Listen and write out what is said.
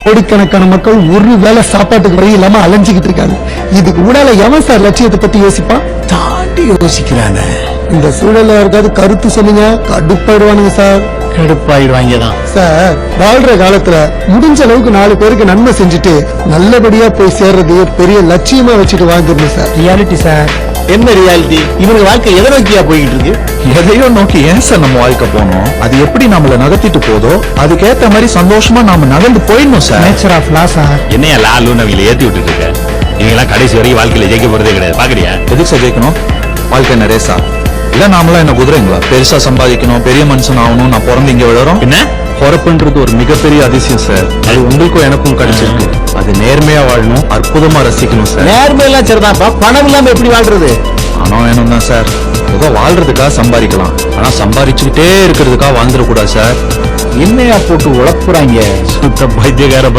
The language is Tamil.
கோடிக்கணக்கான மக்கள் ஒரு வேளை சாப்பாட்டுக்கு வழி இல்லாம அலைஞ்சுக்கிட்டு இருக்காங்க. இதுக்கு முன்னால எவன் சார் லட்சியத்தை பத்தி யோசிப்பான்? தாண்டி யோசிக்கிறானே. இந்த சூழல்ல யாருக்காவது கருத்து சொல்லுங்க, கடுப்பாயிடுவானுங்க சார். கடுப்பாயிடுவாங்க தான் சார். வாழ்ற காலத்துல முடிஞ்ச அளவுக்கு 4 பேருக்கு நன்மை செஞ்சுட்டு நல்லபடியா போய் சேர்றது பெரிய லட்சியமா வச்சுட்டு வாழ்ந்துருங்க சார். Reality sir. என்ன ரியாலிட்டி? இவங்க வாழ்க்கை எதை நோக்கியா போயிட்டு இருக்கு? எதையோ நோக்கி ஏன் சார் நம்ம வாழ்க்கை போனோம்? அது எப்படி நம்மள நகர்த்திட்டு போதோ அதுக்கேத்த மாதிரி சந்தோஷமா நாம நகர்ந்து போயிடணும் sir. Nature of law sir. என்னையா லாலுன்னு அவங்களை ஏத்தி விட்டுட்டு இருக்க? நீங்க எல்லாம் கடைசி வரைக்கும் வாழ்க்கையில ஜெயிக்க போறதே கிடையாது. பாக்குறியா? எதுக்கு சார் ஜெயிக்கணும்? வாழ்க்கை என்ன ரேசா? இல்ல நாமளாம் என்ன குதிரைங்களா? பெருசா சம்பாதிக்கணும், பெரிய மனுஷன் ஆகணும், நான் பிறந்து இங்க விழுறோம். என்ன பொறப்புன்றது ஒரு மிகப்பெரிய அதிசயம் சார். அது உங்களுக்கும் எனக்கும் கிடைச்சிருக்கு. அது நேர்மையா வாழணும், அற்புதமா ரசிக்கணும் சார். நேர்மையெல்லாம் சரிதான்ப்பா, பணம் இல்லாம எப்படி வாழ்றது? ஆனா வேணும் தான் சார். ஏதோ வாழ்றதுக்காக சம்பாதிக்கலாம், ஆனா சம்பாதிச்சுக்கிட்டே இருக்கிறதுக்காக வாழ்ந்துடக்கூடாது சார். என்னையா போட்டு உழப்புறாங்க? சுத்த பைத்தியக்கார